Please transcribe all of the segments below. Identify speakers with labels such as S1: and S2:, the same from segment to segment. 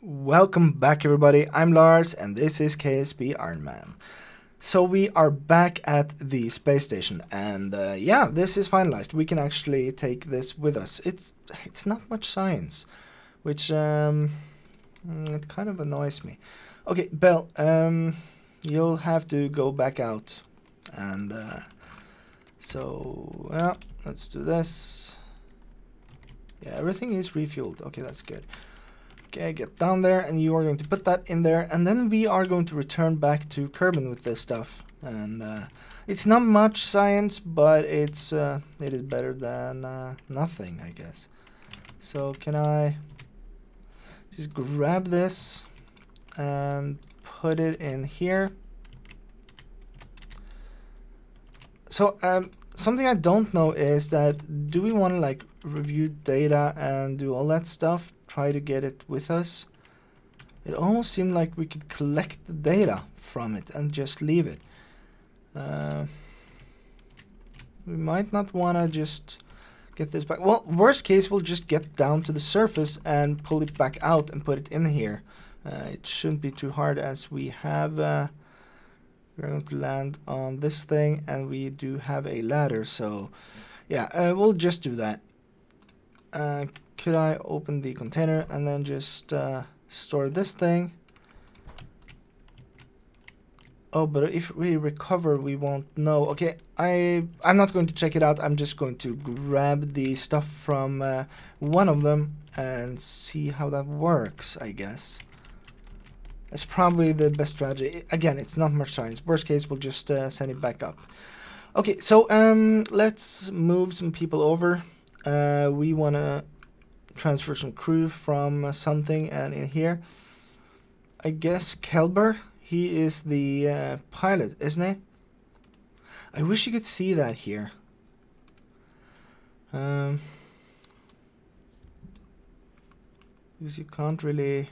S1: Welcome back, everybody. I'm Lars and this is KSB Ironman. So we are back at the space station and yeah, this is finalized. We can actually take this with us. It's not much science, which it kind of annoys me. Okay, Belle, you'll have to go back out and so yeah, let's do this. Yeah, everything is refueled. Okay, that's good. Okay, get down there, and you are going to put that in there, and then we are going to return back to Kerbal with this stuff. And it's not much science, but it is better than nothing, I guess. So can I just grab this and put it in here? So something I don't know is that do we want to like review data and do all that stuff? Try to get it with us. It almost seemed like we could collect the data from it and just leave it. We might not want to just get this back. Well, worst case, we'll just get down to the surface and pull it back out and put it in here. It shouldn't be too hard as we have we're going to land on this thing and we do have a ladder, so yeah, we'll just do that. Could I open the container and then just store this thing? Oh, but if we recover, we won't know. Okay, I'm not going to check it out. I'm just going to grab the stuff from one of them and see how that works, I guess. That's probably the best strategy. Again, it's not much science. Worst case, we'll just send it back up. Okay, so let's move some people over. We want to transfer some crew from something, and in here I guess Kerbal, he is the pilot, isn't he? I wish you could see that here. Because you can't really,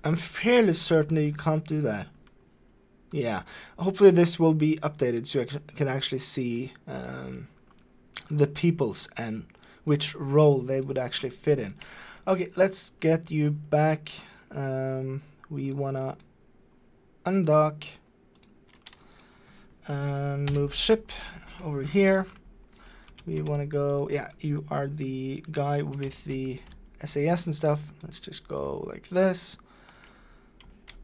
S1: I'm fairly certain that you can't do that. Yeah, hopefully this will be updated so you can actually see the peoples and which role they would actually fit in. Okay, let's get you back. We wanna undock and move ship over here. We wanna go, yeah, you are the guy with the SAS and stuff. Let's just go like this.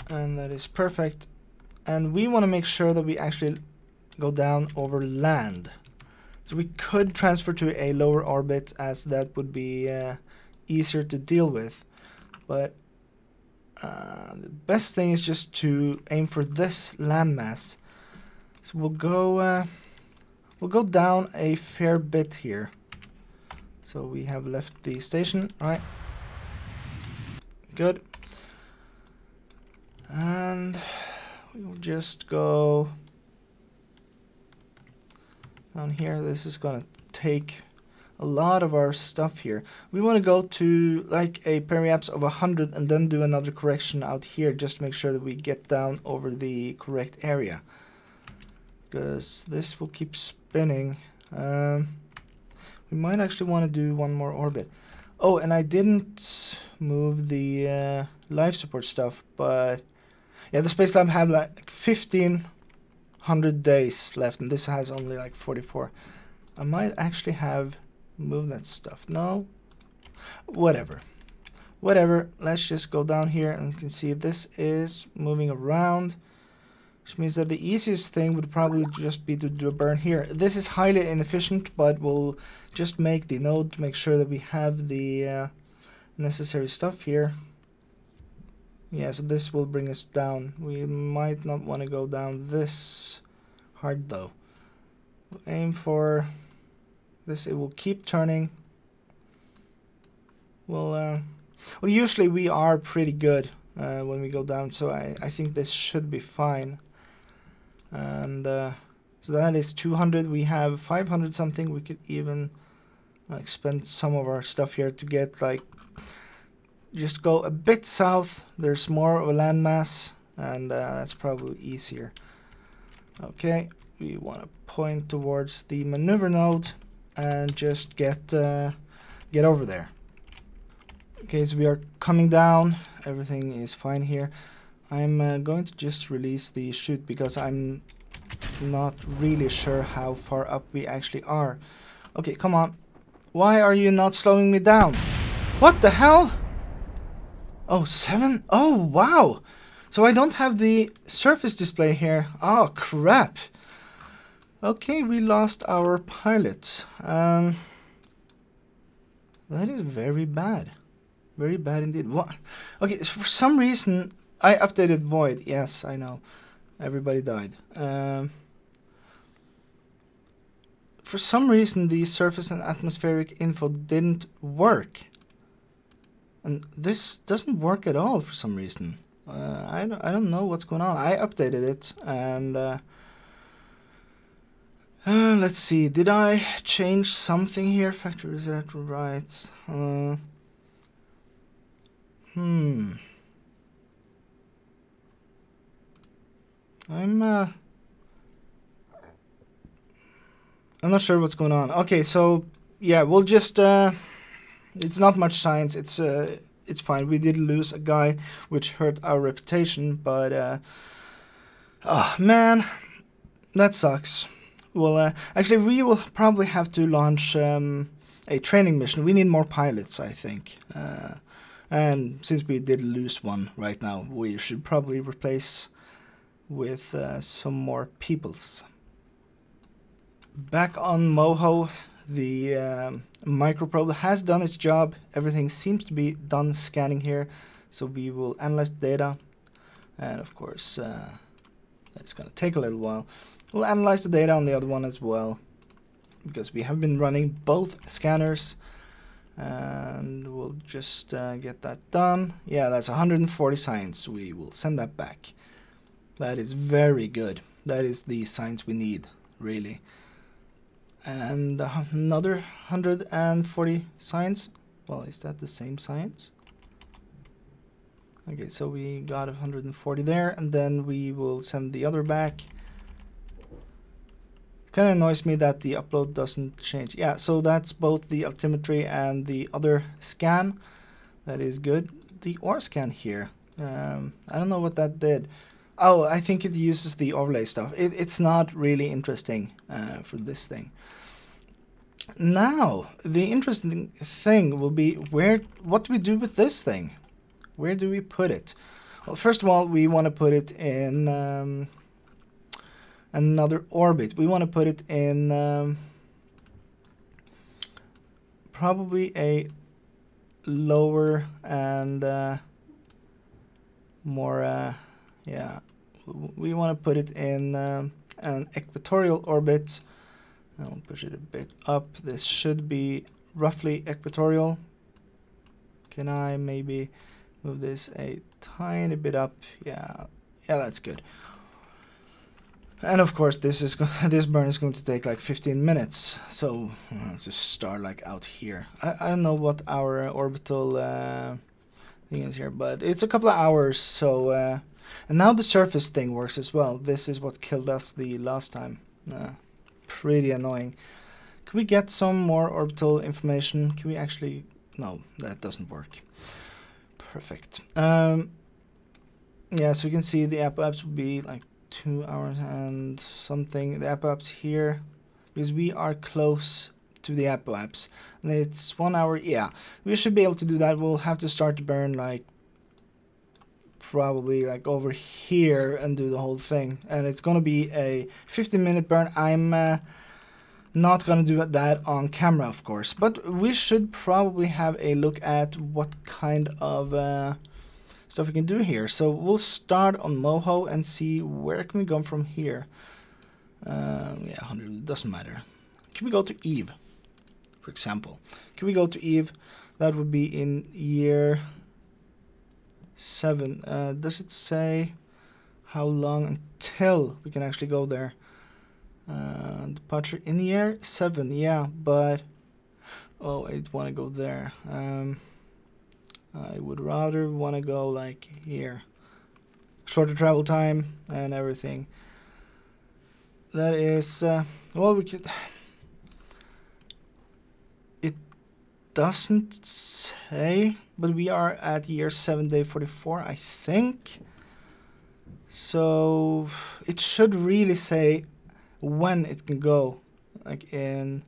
S1: And that is perfect. And we wanna make sure that we actually go down over land. So we could transfer to a lower orbit, as that would be easier to deal with. But the best thing is just to aim for this landmass. So we'll go down a fair bit here. So we have left the station, right? Good. And we will just go down here. This is gonna take a lot of our stuff here. We want to go to like a periapse of 100 and then do another correction out here just to make sure that we get down over the correct area, because this will keep spinning. We might actually want to do one more orbit. Oh, and I didn't move the life support stuff, but yeah, the SpaceLab have like 1500 days left, and this has only like 44. I might actually have moved that stuff. No, whatever. Let's just go down here, and you can see this is moving around, which means that the easiest thing would probably just be to do a burn here. This is highly inefficient, but we'll just make the node to make sure that we have the necessary stuff here. Yeah, so this will bring us down. We might not want to go down this hard though. We'll aim for this. It will keep turning. Well, usually we are pretty good when we go down, so I think this should be fine. And so that is 200. We have 500 something. We could even like spend some of our stuff here to get like just go a bit south. There's more of a landmass, and that's probably easier. Okay, we want to point towards the maneuver node and just get over there. Okay, so we are coming down. Everything is fine here. I'm going to just release the chute because I'm not really sure how far up we actually are. Okay, come on. Why are you not slowing me down? What the hell? Oh, 7? Oh, wow. So I don't have the surface display here. Oh, crap. Okay, we lost our pilot. That is very bad. Very bad indeed. What? Okay, so for some reason I updated Void. Yes, I know. Everybody died. For some reason the surface and atmospheric info didn't work. And this doesn't work at all for some reason. I don't know what's going on. I updated it and let's see. Did I change something here? Factory reset, right? I'm not sure what's going on. Okay, so yeah, we'll just it's not much science. It's fine. We did lose a guy, which hurt our reputation, but oh man, that sucks. Well, actually, we will probably have to launch a training mission. We need more pilots, I think. And since we did lose one right now, we should probably replace with some more peoples. Back on Moho, the microprobe has done its job. Everything seems to be done scanning here, so we will analyze the data, and of course that's going to take a little while. We'll analyze the data on the other one as well, because we have been running both scanners, and we'll just get that done. Yeah, that's 140 science. We will send that back. That is very good. That is the science we need, really. And another 140 science. Well, is that the same science? Okay, so we got 140 there, and then we will send the other back. Kind of annoys me that the upload doesn't change. Yeah, so that's both the altimetry and the other scan. That is good. The ore scan here. I don't know what that did. Oh, I think it uses the overlay stuff. It's not really interesting for this thing. Now, the interesting thing will be what do we do with this thing? Where do we put it? Well, first of all, we want to put it in another orbit. We want to put it in probably a lower and more, yeah, we want to put it in an equatorial orbit. I'll push it a bit up. This should be roughly equatorial. Can I maybe move this a tiny bit up? Yeah, that's good. And of course, this burn is going to take like 15 minutes. So I'll just start like out here. I don't know what our orbital thing is here, but it's a couple of hours. So and now the surface thing works as well. This is what killed us the last time. Pretty annoying. Can we get some more orbital information? Can we actually... No, that doesn't work. Perfect. Yeah, so you can see the apoapse will be like 2 hours and something. The apoapse here, because we are close to the apoapse. And it's 1 hour. Yeah, we should be able to do that. We'll have to start to burn like probably like over here and do the whole thing, and it's gonna be a 15-minute burn. I'm not gonna do that on camera, of course, but we should probably have a look at what kind of stuff we can do here. So we'll start on Moho and see where can we go from here. Yeah, 100 doesn't matter. Can we go to Eve, for example? Can we go to Eve? That would be in year 7. Does it say how long until we can actually go there? Departure in year 7, yeah, but oh, I want to go there. I would rather want to go like here. Shorter travel time and everything. That is well, we could. doesn't say, but we are at year 7, day 44, I think. So it should really say when it can go, like in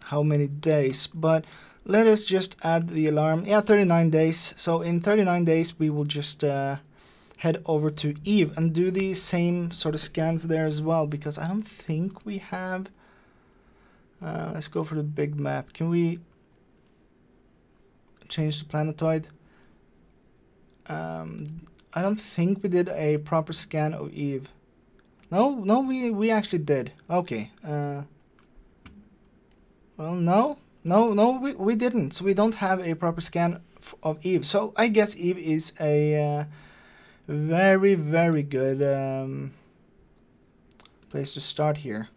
S1: how many days. But let us just add the alarm. Yeah, 39 days. So in 39 days we will just head over to Eve and do the same sort of scans there as well, because I don't think we have... let's go for the big map. Can we change the planetoid? I don't think we did a proper scan of Eve. No, we actually did. Okay. Well, no, we didn't. So we don't have a proper scan of Eve. So I guess Eve is a very, very good place to start here.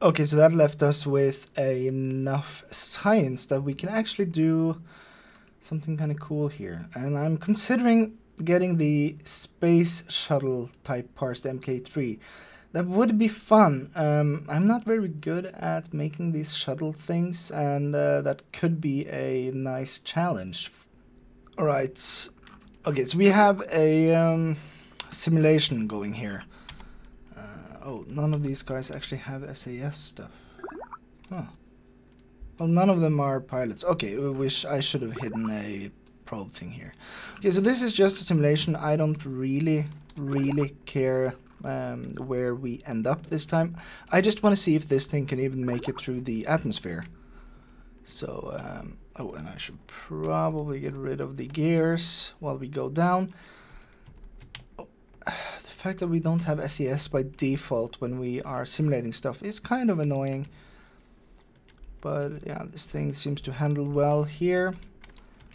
S1: Okay, so that left us with enough science that we can actually do something kind of cool here. And I'm considering getting the space shuttle type parts, the MK3. That would be fun. I'm not very good at making these shuttle things, and that could be a nice challenge. Alright, okay, so we have a simulation going here. Oh, none of these guys actually have SAS stuff. Huh. Well, none of them are pilots. Okay, I wish I should have hidden a probe thing here. Okay, so this is just a simulation. I don't really care where we end up this time. I just want to see if this thing can even make it through the atmosphere. So, oh, and I should probably get rid of the gears while we go down. Oh, the fact that we don't have SES by default when we are simulating stuff is kind of annoying. But yeah, this thing seems to handle well here.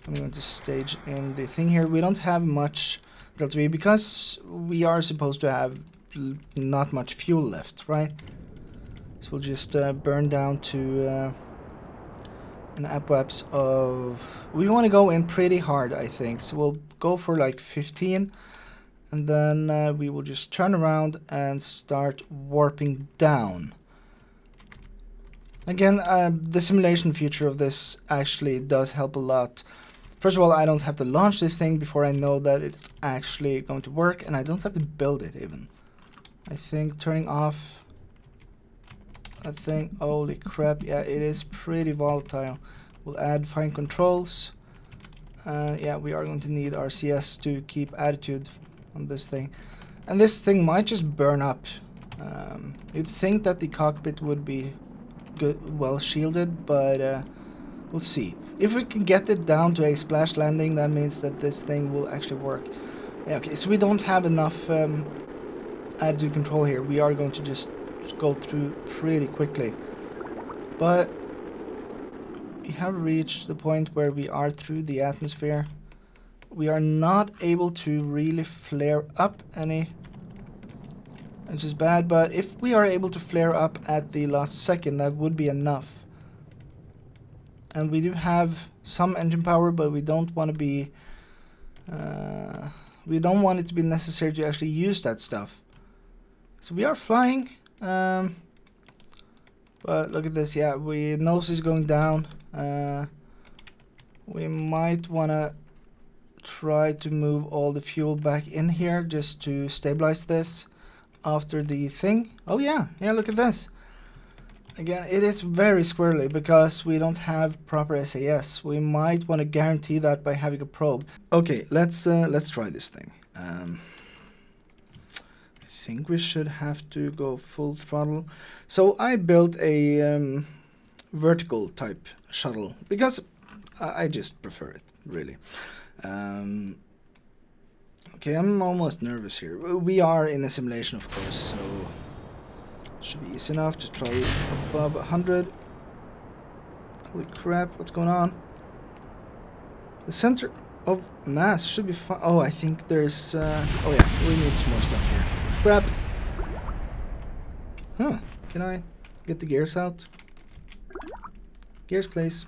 S1: I'm going to stage in the thing here. We don't have much Delta V because we are supposed to have not much fuel left, right? So we'll just burn down to an apoapse of... We want to go in pretty hard, I think. So we'll go for like 15. And then we will just turn around and start warping down. Again, the simulation feature of this actually does help a lot. First of all, I don't have to launch this thing before I know that it's actually going to work, and I don't have to build it even. I think turning off that thing, holy crap, yeah, it is pretty volatile. We'll add fine controls. Yeah, we are going to need our CS to keep attitude on this thing. And this thing might just burn up. You'd think that the cockpit would be good, well shielded, but we'll see. If we can get it down to a splash landing, that means that this thing will actually work. Yeah, okay, so we don't have enough attitude control here. We are going to just go through pretty quickly. But we have reached the point where we are through the atmosphere. We are not able to really flare up any, which is bad, but if we are able to flare up at the last second, that would be enough. And we do have some engine power, but we don't want to be we don't want it to be necessary to actually use that stuff. So we are flying, but look at this. Yeah, nose is going down. We might want to try to move all the fuel back in here just to stabilize this after the thing. Oh yeah, look at this. Again, it is very squirrely because we don't have proper SAS. We might want to guarantee that by having a probe. Okay, let's try this thing. I think we should have to go full throttle. So I built a vertical type shuttle because I just prefer it, really. Okay, I'm almost nervous here. We are in a simulation, of course, so should be easy enough. Just try above 100. Holy crap, what's going on? The center of mass should be fine. Oh, I think there's... oh yeah, we need some more stuff here. Crap! Huh, can I get the gears out? Gears, please.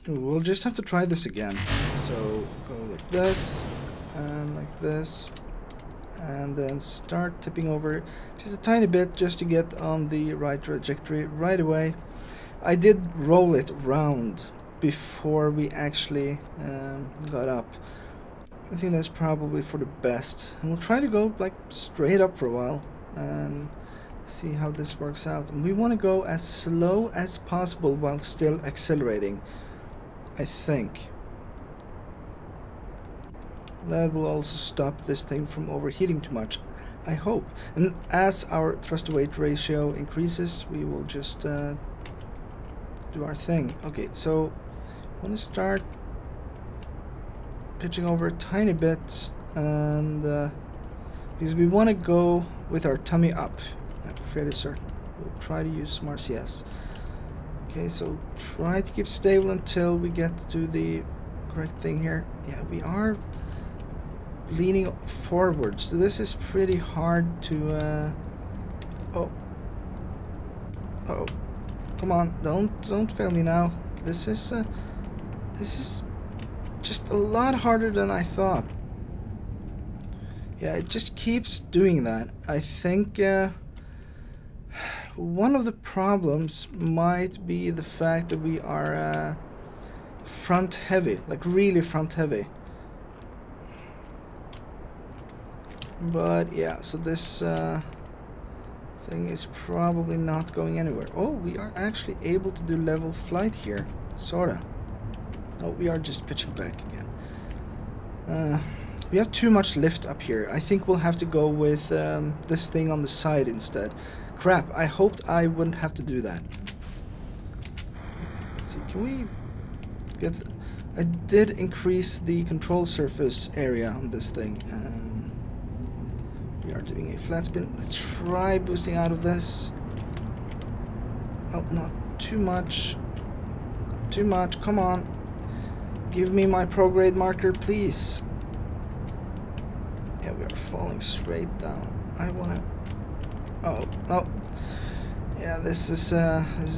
S1: Ooh, we'll just have to try this again. So, go like this, and like this. And then start tipping over just a tiny bit just to get on the right trajectory right away. I did roll it round before we actually got up. I think that's probably for the best. And we'll try to go like straight up for a while and see how this works out. And we want to go as slow as possible while still accelerating, I think. That will also stop this thing from overheating too much, I hope. And as our thrust to weight ratio increases, we will just do our thing. Okay, so I want to start pitching over a tiny bit, and because we want to go with our tummy up, I'm fairly certain. We'll try to use some RCS. Okay, so try to keep stable until we get to the correct thing here. Yeah, we are leaning forward, so this is pretty hard to oh, come on, don't fail me now. This is just a lot harder than I thought. Yeah, it just keeps doing that. I think one of the problems might be the fact that we are front heavy, like really front heavy. But yeah, so this thing is probably not going anywhere. Oh, we are actually able to do level flight here, sorta. Oh, we are just pitching back again. We have too much lift up here. I think we'll have to go with this thing on the side instead. Crap, I hoped I wouldn't have to do that. Let's see, can we get... I did increase the control surface area on this thing. We are doing a flat spin. Let's try boosting out of this. Oh, not too much. Too much, come on. Give me my prograde marker, please. Yeah, we are falling straight down. I wanna... Oh, no. Yeah, this is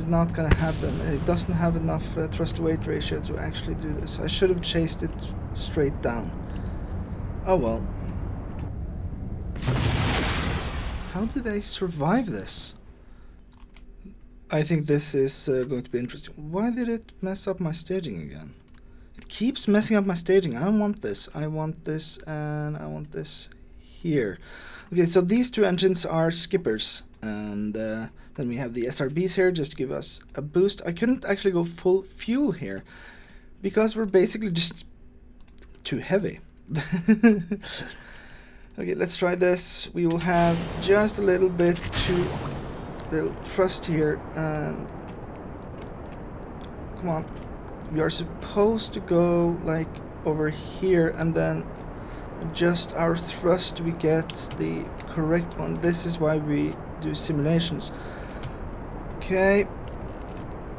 S1: not gonna happen. It doesn't have enough thrust to weight ratio to actually do this. I should have chased it straight down. Oh well. How do they survive this? I think this is going to be interesting. Why did it mess up my staging again? It keeps messing up my staging. I don't want this. I want this, and I want this here. Okay, so these two engines are skippers, and then we have the SRBs here just to give us a boost. I couldn't actually go full fuel here because we're basically just too heavy. Okay, let's try this. We will have just a little bit too little thrust here, and come on. We are supposed to go like over here and then adjust our thrust to get the correct one. This is why we do simulations. Okay.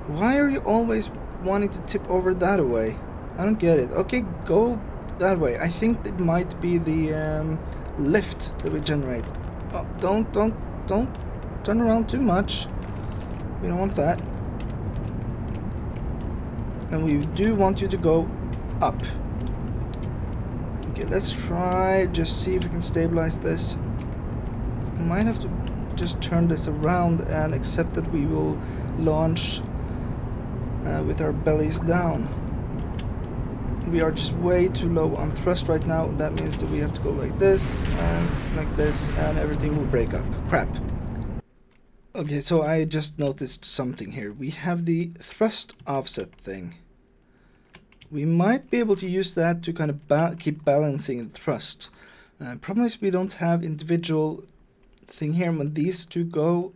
S1: Why are you always wanting to tip over that way? I don't get it. Okay, go that way. I think it might be the lift that we generate. Oh, don't turn around too much. We don't want that. And we do want you to go up. Okay, let's try, just see if we can stabilize this. We might have to just turn this around and accept that we will launch with our bellies down. We are just way too low on thrust right now. That means that we have to go like this, and everything will break up. Crap. Okay, so I just noticed something here. We have the thrust offset thing. We might be able to use that to kind of keep balancing the thrust. Problem is we don't have individual thing here. When these two go,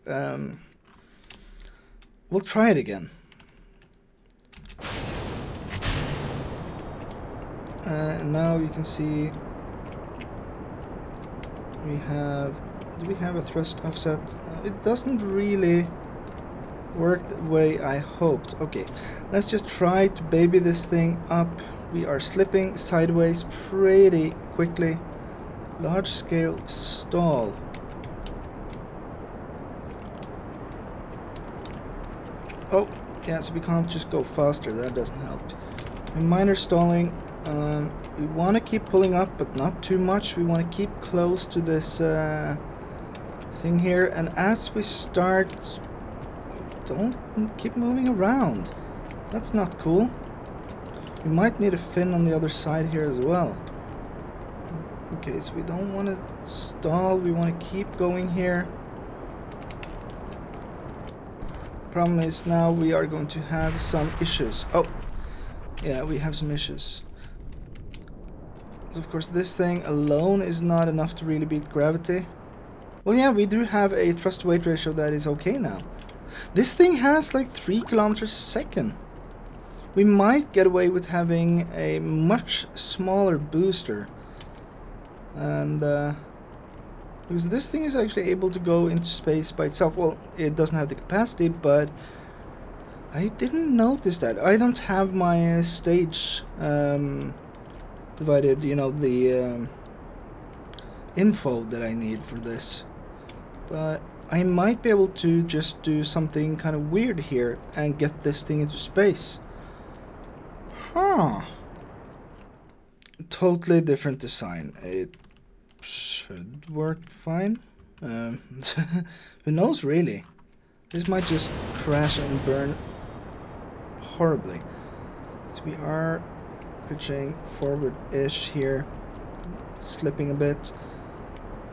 S1: we'll try it again. And now you can see we have... Do we have a thrust offset? It doesn't really work the way I hoped. Okay, let's just try to baby this thing up. We are slipping sideways pretty quickly. Large scale stall. Oh, yeah, so we can't just go faster. That doesn't help. A minor stalling. We want to keep pulling up, but not too much. We want to keep close to this thing here, and as we start... don't keep moving around. That's not cool. We might need a fin on the other side here as well. Okay, so we don't want to stall. We want to keep going here. Problem is now we are going to have some issues. Oh, yeah, we have some issues. So of course this thing alone is not enough to really beat gravity. Well, yeah, we do have a thrust-weight ratio that is okay now. This thing has like 3 kilometers a second. We might get away with having a much smaller booster. And because this thing is actually able to go into space by itself. Well, it doesn't have the capacity, but I didn't notice that. I don't have my stage divided, you know, the info that I need for this. But I might be able to just do something kind of weird here and get this thing into space. Huh. Totally different design. It should work fine. Who knows, really? This might just crash and burn horribly. So we are pitching forward-ish here, slipping a bit.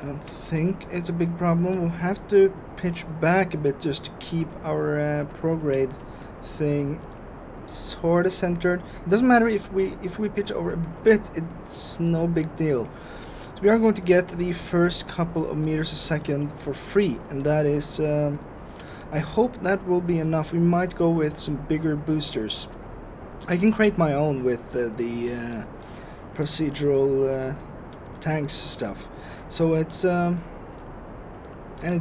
S1: I don't think it's a big problem. We'll have to pitch back a bit just to keep our prograde thing sort of centered. It doesn't matter if we pitch over a bit, it's no big deal. So we are going to get the first couple of meters a second for free, and that is I hope that will be enough. We might go with some bigger boosters. I can create my own with the procedural tanks stuff, so it's and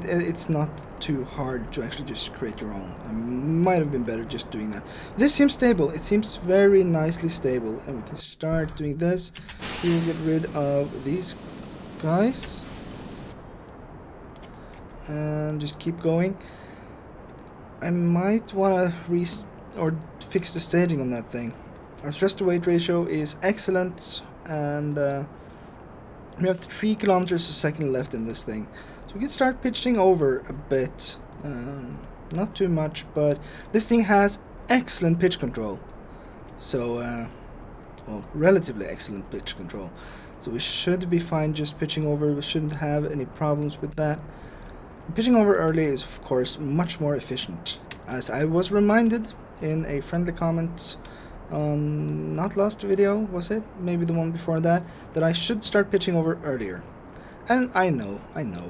S1: it's not too hard to actually just create your own. I might have been better just doing that. This seems stable. It seems very nicely stable, and we can start doing this. We'll get rid of these guys and just keep going. I might want to fix the staging on that thing. Our thrust to weight ratio is excellent, and we have 3 kilometers a second left in this thing. So we can start pitching over a bit. Not too much, but this thing has excellent pitch control. So, well, relatively excellent pitch control. So we should be fine just pitching over. We shouldn't have any problems with that. Pitching over early is, of course, much more efficient. As I was reminded in a friendly comment on not last video, was it? Maybe the one before that, that I should start pitching over earlier. And I know,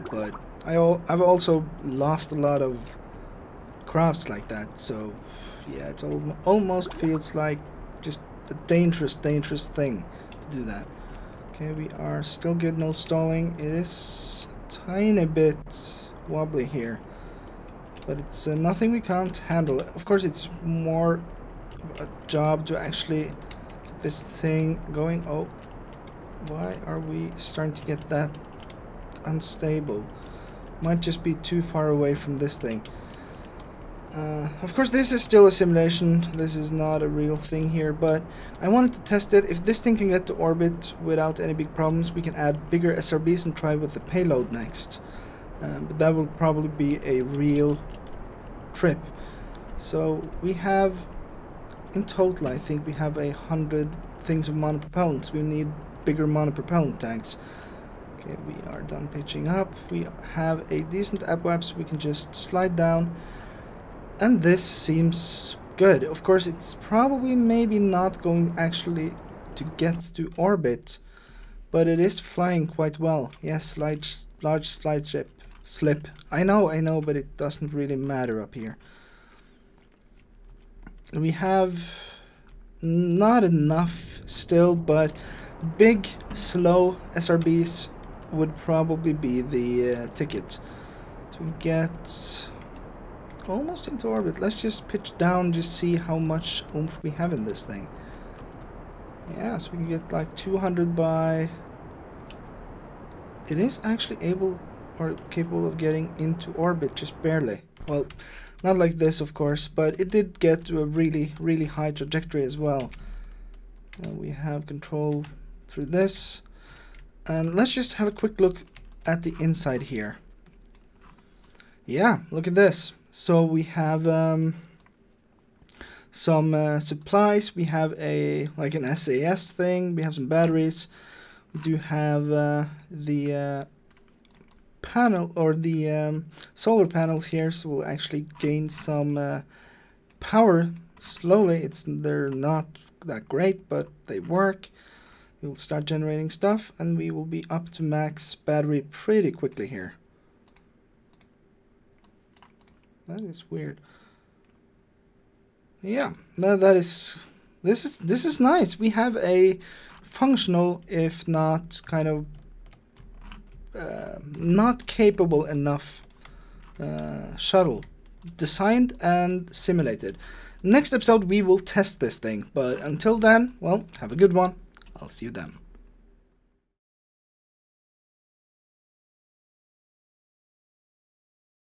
S1: but I've also lost a lot of crafts like that, so yeah, it almost feels like just a dangerous thing to do that. Okay, we are still good, no stalling. It is a tiny bit wobbly here, but it's nothing we can't handle. Of course, it's more of a job to actually get this thing going. Oh, why are we starting to get that unstable? Might just be too far away from this thing. Of course, this is still a simulation. This is not a real thing here, but I wanted to test it. If this thing can get to orbit without any big problems, we can add bigger SRBs and try with the payload next. But that will probably be a real trip. So we have, in total, I think we have 100 things of monopropellants. We need bigger monopropellant tanks. Okay, we are done pitching up. We have a decent APWAP, so we can just slide down. And this seems good. Of course, it's probably maybe not going actually to get to orbit, but it is flying quite well. Yes, large slip. I know, but it doesn't really matter up here. We have not enough still, but big, slow SRBs would probably be the ticket. So we get almost into orbit. Let's just pitch down, just see how much oomph we have in this thing. Yeah, so we can get like 200 by... It is actually able or capable of getting into orbit, just barely. Well, not like this, of course, but it did get to a really high trajectory as well. We have control through this. And let's just have a quick look at the inside here. Yeah, look at this. So we have some supplies. We have like an SAS thing. We have some batteries. We do have the panel, or the solar panels here, so we'll actually gain some power slowly. They're not that great, but they work. We will start generating stuff, and we will be up to max battery pretty quickly here. That is weird. Yeah, this is nice. We have a functional, if not kind of not capable enough shuttle designed and simulated. Next episode we will test this thing, but until then, well, have a good one. I'll see you then.